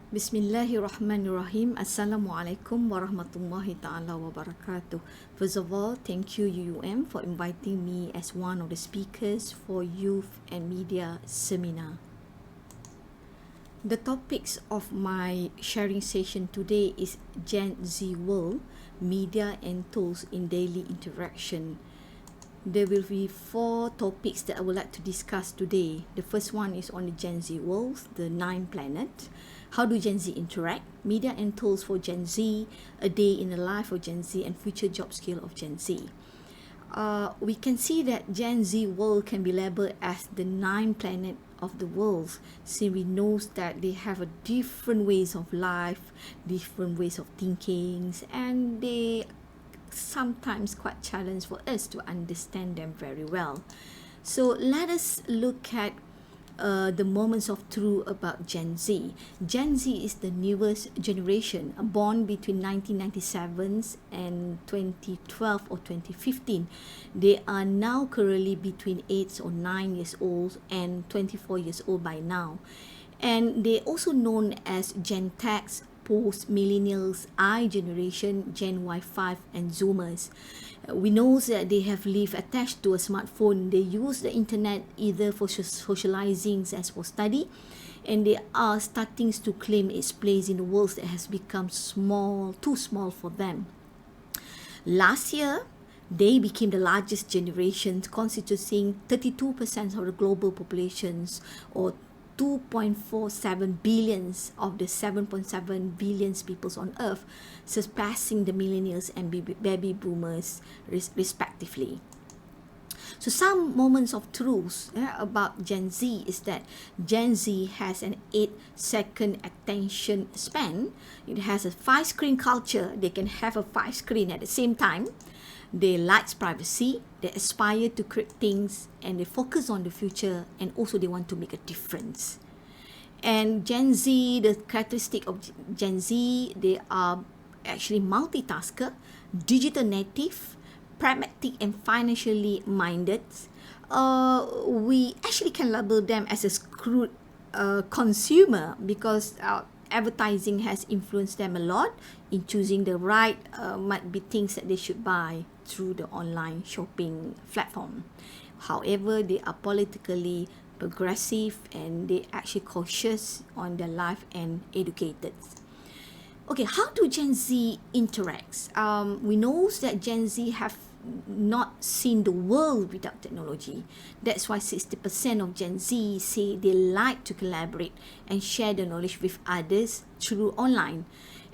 Bismillahirrahmanirrahim. Assalamualaikum warahmatullahi ta'ala wabarakatuh. First of all, thank you UUM for inviting me as one of the speakers for Youth and Media Seminar. The topics of my sharing session today is Gen Z World, Media and Tools in Daily Interaction. There will be 4 topics that I would like to discuss today. The first one is on the Gen Z world, the 9 planet. How do Gen Z interact? Media and tools for Gen Z, a day in the life of Gen Z, and future job skill of Gen Z. We can see that Gen Z world can be labeled as the 9 planet of the world, since we know that they have a different ways of life, different ways of thinking, and they sometimes quite challenge for us to understand them very well. So let us look at the moments of truth about Gen Z. Gen Z is the newest generation, born between 1997 and 2012 or 2015. They are now currently between 8 or 9 years old and 24 years old by now. And they also known as Gen X, Post-Millennials, I generation, Gen Y5, and Zoomers. We know that they have lived attached to a smartphone. They use the internet either for socializing as for study, and they are starting to claim its place in the world that has become too small for them. Last year, they became the largest generation, constituting 32% of the global populations, or 2.47 billions of the 7.7 billions people on earth, surpassing the millennials and baby boomers respectively. So some moments of truth about Gen Z is that Gen Z has an 8-second attention span. It has a 5-screen culture. They can have a 5 screen at the same time. They like privacy, they aspire to create things, and they focus on the future, and also they want to make a difference. And Gen Z, the characteristic of Gen Z, they are actually multitasker, digital native, pragmatic, and financially minded. We actually can label them as a screwed consumer because advertising has influenced them a lot in choosing the right might be things that they should buy through the online shopping platform. However, they are politically progressive and they actually cautious on their life and educated. Okay, how do Gen Z interact? We know that Gen Z have not seen the world without technology. That's why 60% of Gen Z say they like to collaborate and share the knowledge with others through online.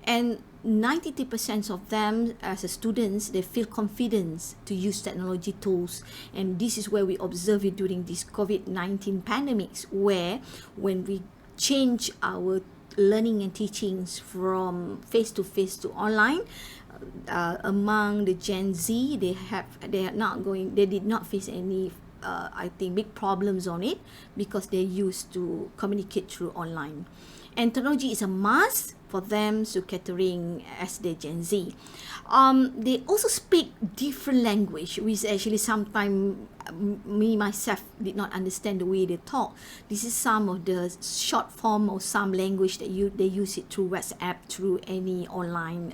And 93% of them as students, they feel confidence to use technology tools. And this is where we observe it during this COVID-19 pandemics, where when we change our learning and teachings from face-to-face to online, among the Gen Z, they did not face any I think big problems on it because they're used to communicate through online. And technology is a must for them to catering as the Gen Z. They also speak different language, which actually sometimes me myself did not understand the way they talk. This is some of the short form of some language that they use it through WhatsApp, through any online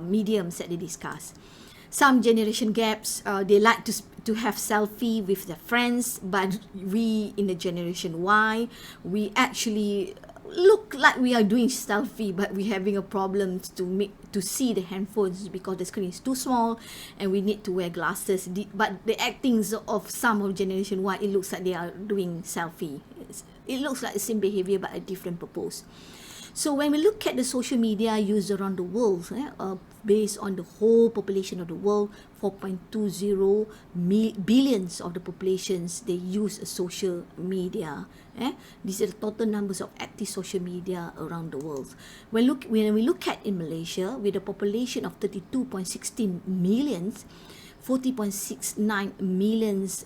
mediums that they discuss. Some generation gaps, they like to have selfie with their friends, but we in the generation Y, we actually look like we are doing selfie, but we're having a problem to see the handphones because the screen is too small and we need to wear glasses. But the actings of some of generation Y, it looks like they are doing selfie. It looks like the same behavior but a different purpose. So when we look at the social media used around the world, based on the whole population of the world, 4.20 billions of the populations, they use social media. These are the total numbers of active social media around the world. When we look at in Malaysia, with a population of 32.16 million, 40.69 millions,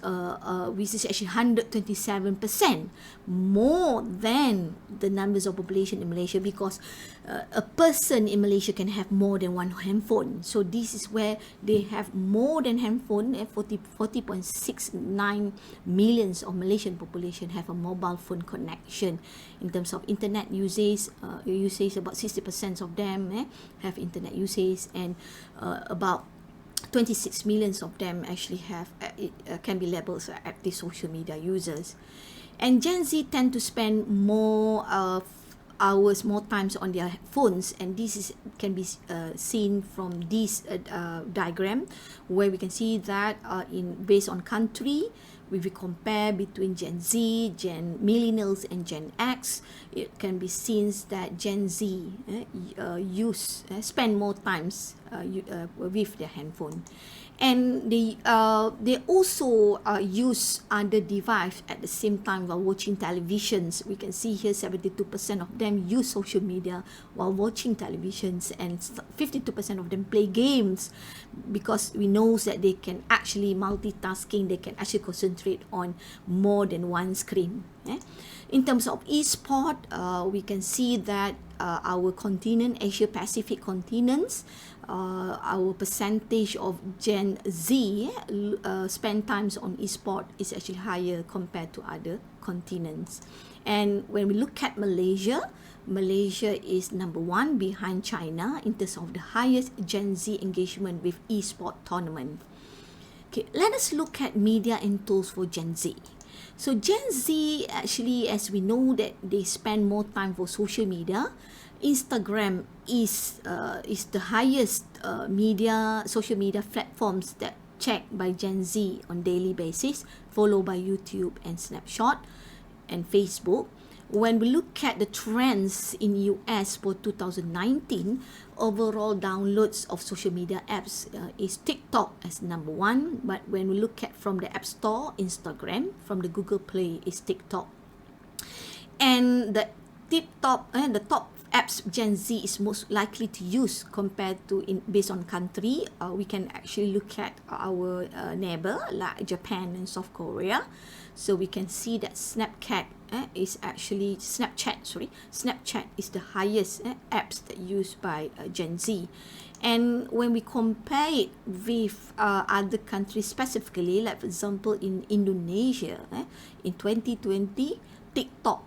which is actually 127% more than the numbers of population in Malaysia, because a person in Malaysia can have more than one handphone. So this is where they have more than handphone. 40.69 millions of Malaysian population have a mobile phone connection. In terms of internet usage, about 60% of them have internet usage, and about 26 millions of them actually have can be labeled as active social media users. And Gen Z tend to spend more hours, more times on their phones, and this can be seen from this diagram, where we can see that based on country, if we compare between Gen Z, Millennials, and Gen X, it can be seen that Gen Z spend more times with their handphone. And they also use other device at the same time while watching televisions. We can see here 72% of them use social media while watching televisions, and 52% of them play games, because we know that they can actually multitasking, they can actually concentrate on more than one screen. In terms of e-sport, we can see that our continent, Asia Pacific continents, our percentage of Gen Z spend times on e-sport is actually higher compared to other continents. And when we look at Malaysia is number one behind China in terms of the highest Gen Z engagement with e-sport tournament. Okay, let us look at media and tools for Gen Z. So Gen Z, actually, as we know, that they spend more time for social media. Instagram is the highest social media platforms that checked by Gen Z on daily basis, followed by YouTube and Snapchat and Facebook. When we look at the trends in US for 2019, overall downloads of social media apps is TikTok as number one. But when we look at from the App Store, Instagram, from the Google Play is TikTok. And the top apps Gen Z is most likely to use compared to based on country. We can actually look at our neighbor like Japan and South Korea. So we can see that Snapchat is the highest apps that used by Gen Z. And when we compare it with other countries specifically, like for example in Indonesia, in 2020, TikTok,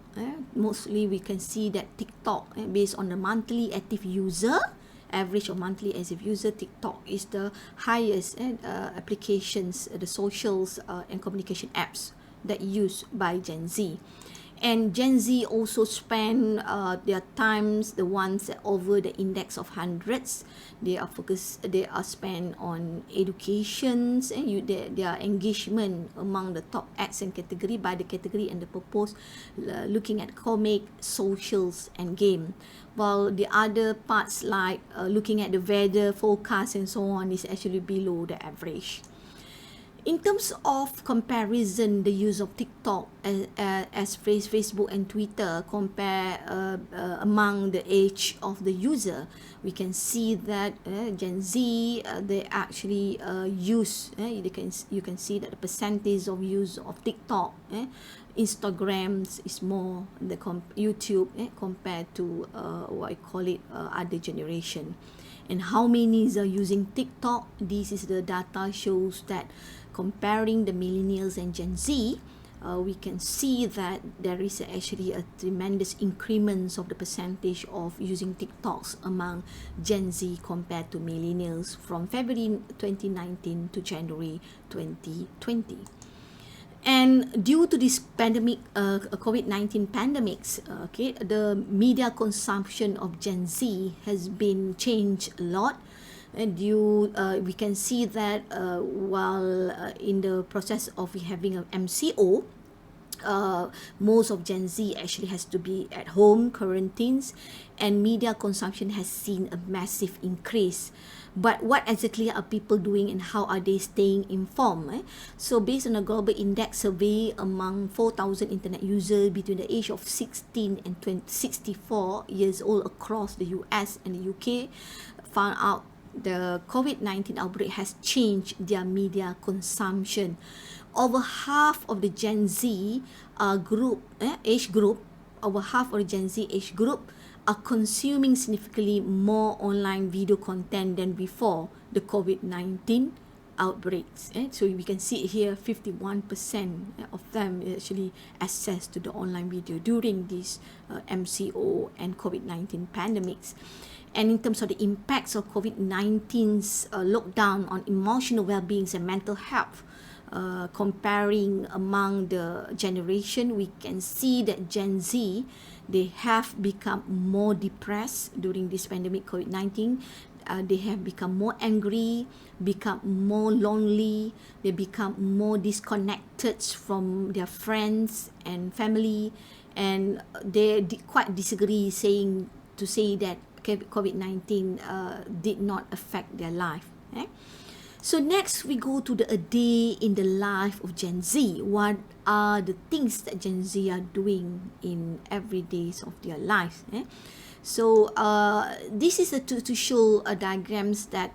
mostly we can see that TikTok, based on the monthly active user, average of monthly active user, TikTok is the highest applications, the socials and communication apps that used by Gen Z. And Gen Z also spend their times, the ones that over the index of hundreds. They are spent on educations, and their engagement among the top acts and category by the category and the purpose, looking at comic, socials, and game. While the other parts like looking at the weather forecast and so on is actually below the average. In terms of comparison, the use of TikTok as Facebook and Twitter compare among the age of the user, we can see that Gen Z, they actually use, you can see that the percentage of use of TikTok, Instagram is more the YouTube compared to what I call it other generation. And how many are using TikTok? This is the data shows that comparing the millennials and Gen Z, we can see that there is actually a tremendous increment of the percentage of using TikToks among Gen Z compared to millennials from February 2019 to January 2020. And due to this pandemic, COVID-19 pandemics, the media consumption of Gen Z has been changed a lot. And we can see that while in the process of having an MCO, most of Gen Z actually has to be at home, quarantines, and media consumption has seen a massive increase. But what exactly are people doing and how are they staying informed? So based on a global index survey among 4,000 internet users between the age of 16 and 64 years old across the US and the UK, found out the COVID-19 outbreak has changed their media consumption. Over half of the Gen Z age group, over half of the Gen Z age group are consuming significantly more online video content than before the COVID-19 outbreaks. So we can see here 51% of them actually access to the online video during this MCO and COVID-19 pandemics. And in terms of the impacts of COVID-19's lockdown on emotional well-being and mental health, comparing among the generation, we can see that Gen Z, they have become more depressed during this pandemic COVID-19. They have become more angry, become more lonely, they become more disconnected from their friends and family, and they quite disagree to say that COVID-19 did not affect their life. So next we go to a day in the life of Gen Z. What are the things that Gen Z are doing in every days of their lives? So this is to show diagrams that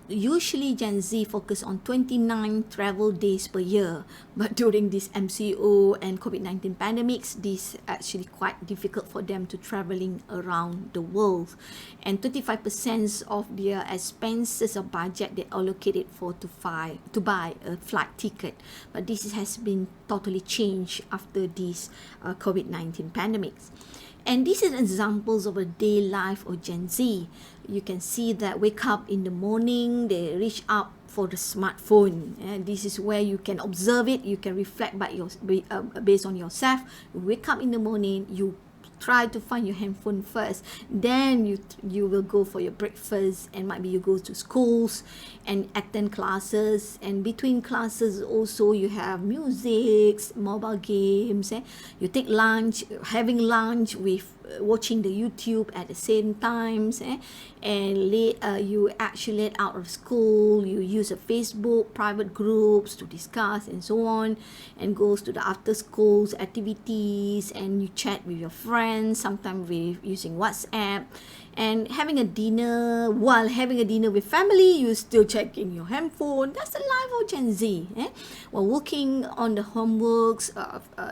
usually Gen Z focus on 29 travel days per year, but during this MCO and COVID-19 pandemics, this actually quite difficult for them to traveling around the world. And 25% of their expenses or budget they allocated for to buy a flight ticket. But this has been totally changed after this COVID-19 pandemics. And this is examples of a day life of Gen Z. You can see that wake up in the morning, they reach up for the smartphone. And this is where you can observe it, you can reflect based on yourself. You wake up in the morning, you try to find your handphone first, then you will go for your breakfast, and might be you go to schools and attend classes, and between classes also you have music, mobile games, you take lunch, having lunch with watching the YouTube at the same times, and you actually let out of school, you use a Facebook private groups to discuss and so on, and goes to the after schools activities, and you chat with your friends, sometimes with using WhatsApp, and having a dinner. While having a dinner with family, you still checking your handphone. That's the life of Gen Z. While working on the homeworks,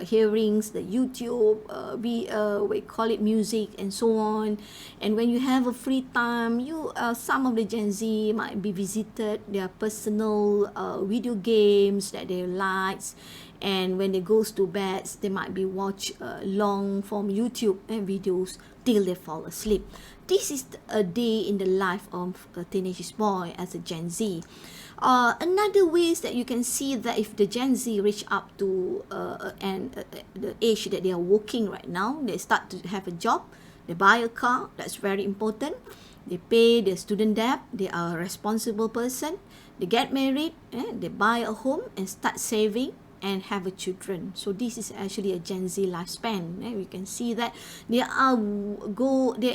hearings, the YouTube, we call it music and so on. And when you have a free time, some of the Gen Z might be visited their personal video games that they like, and when they goes to bed, they might be watch long form YouTube videos till they fall asleep. This is a day in the life of a teenage boy as a Gen Z. Another ways that you can see that if the Gen Z reach up to the age that they are working right now, they start to have a job, they buy a car, that's very important. They pay their student debt, they are a responsible person, they get married, they buy a home and start saving and have a children. So this is actually a Gen Z lifespan. We can see that they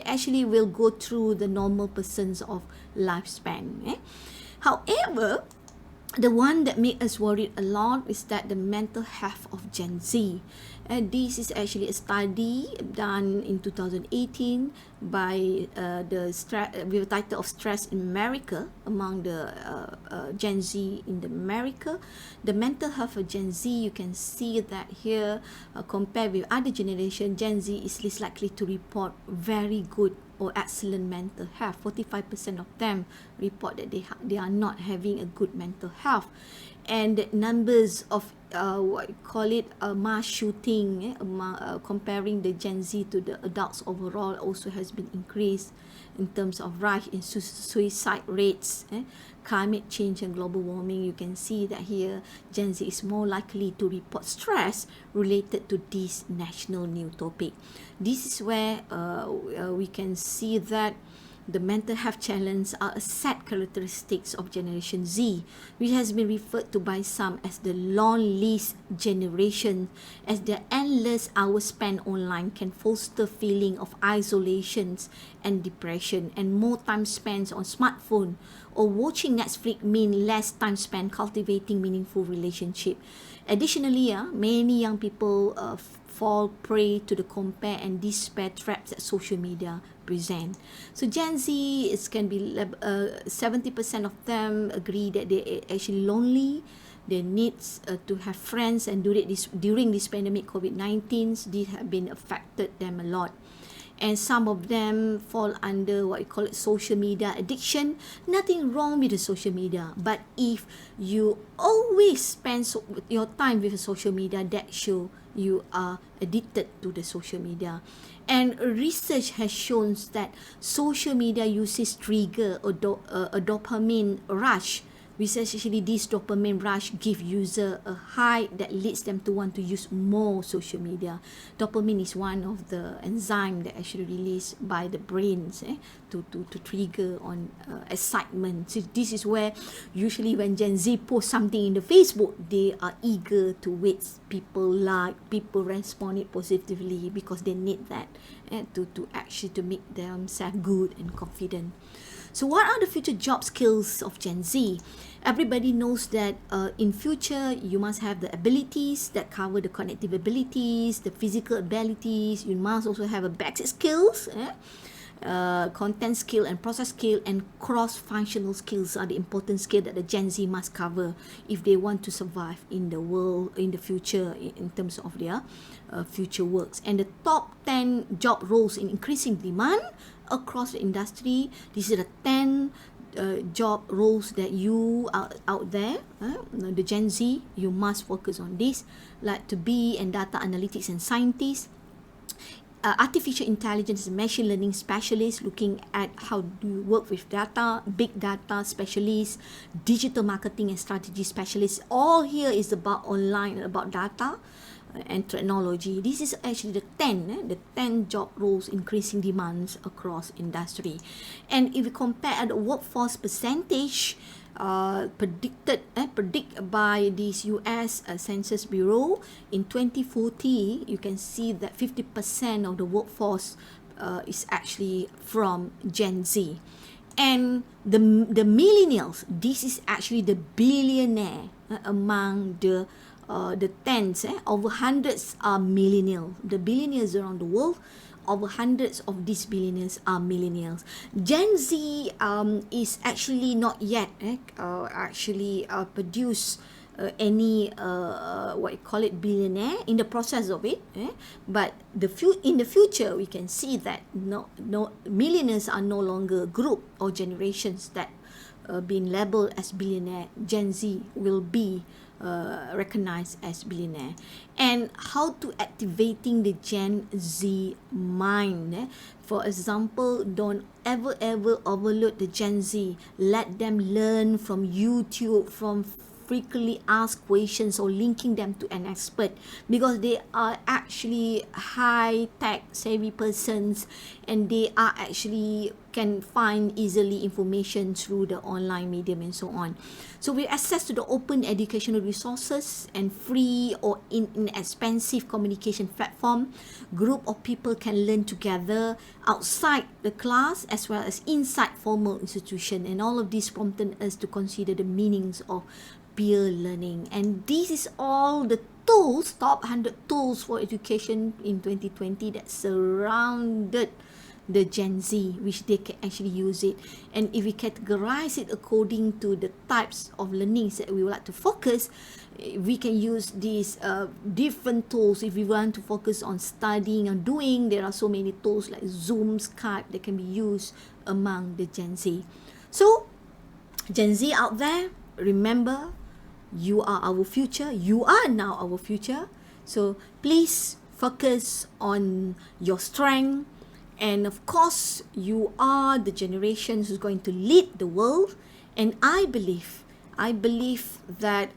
actually will go through the normal persons of lifespan. However, the one that makes us worried a lot is that the mental health of Gen Z. And this is actually a study done in 2018 by with the title of Stress in America among the Gen Z in America. The mental health of Gen Z, you can see that here compared with other generation, Gen Z is least likely to report very good or excellent mental health. 45% of them report that they are not having a good mental health. And the numbers of mass shooting, comparing the Gen Z to the adults overall, also has been increased in terms of rise in suicide rates. Climate change and global warming, you can see that here Gen Z is more likely to report stress related to this national new topic. This is where we can see that the mental health challenges are a set characteristics of Generation Z, which has been referred to by some as the loneliest generation, as their endless hours spent online can foster feeling of isolation and depression, and more time spent on smartphone or watching Netflix mean less time spent cultivating meaningful relationship. Additionally, many young people fall prey to the compare and despair traps that social media present. So Gen Z, it can be 70% of them agree that they are actually lonely. They need to have friends, and during this pandemic COVID-19, this have been affected them a lot. And some of them fall under what you call it social media addiction. Nothing wrong with the social media, but if you always spend your time with the social media, that show you are addicted to the social media. And research has shown that social media uses trigger a dopamine rush. Essentially, this dopamine rush give user a high that leads them to want to use more social media. Dopamine is one of the enzyme that actually released by the brains to trigger on excitement. So this is where usually when Gen Z post something in the Facebook, they are eager to wait people like, people respond it positively, because they need that to actually to make themselves good and confident. So what are the future job skills of Gen Z? Everybody knows that in future, you must have the abilities that cover the cognitive abilities, the physical abilities. You must also have a basic skills, content skill and process skill, and cross-functional skills are the important skill that the Gen Z must cover if they want to survive in the world, in the future, in terms of their future works. And the top 10 job roles in increasing demand across the industry. These are the 10 job roles that you are out there, the Gen Z, you must focus on this, like to be and data analytics and scientists, artificial intelligence and machine learning specialist, looking at how do you work with data, big data specialist, digital marketing and strategy specialist. All here is about online, about data and technology. This is actually the 10 job roles increasing demands across industry. And if you compare the workforce percentage predict by this US Census Bureau in 2040, you can see that 50% of the workforce is actually from Gen Z. And the millennials, this is actually the billionaire among the tens, over hundreds are millennials. The billionaires around the world, over hundreds of these billionaires are millennials. Gen Z is actually not yet produce any what you call it billionaire in the process of it, but in the future we can see that no millionaires are no longer a group or generations that being labeled as billionaire. Gen Z will be recognized as billionaire. And how to activating the Gen Z mind. For example, don't ever overload the Gen Z. Let them learn from YouTube, from frequently asked questions, or linking them to an expert, because they are actually high tech savvy persons, and they are actually can find easily information through the online medium and so on. So with access to the open educational resources and free or inexpensive communication platform, group of people can learn together outside the class as well as inside formal institution, and all of this prompted us to consider the meanings of peer learning. And this is all the tools, top 100 tools for education in 2020 that surrounded the Gen Z, which they can actually use it. And if we categorize it according to the types of learnings that we would like to focus, we can use these different tools. If we want to focus on studying and doing, there are so many tools like Zoom, Skype that can be used among the Gen Z. So Gen Z out there, remember, you are our future. You are now our future. So please focus on your strength. And of course, you are the generation who's going to lead the world. And I believe that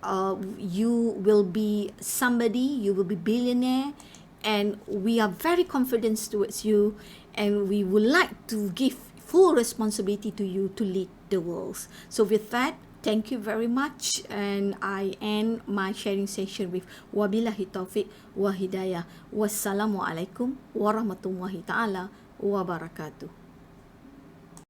you will be somebody, you will be billionaire. And we are very confident towards you. And we would like to give full responsibility to you to lead the world. So with that, thank you very much, and I end my sharing session with wabillahi taufiq wa hidayah. Wassalamualaikum warahmatullahi taala wabarakatuh.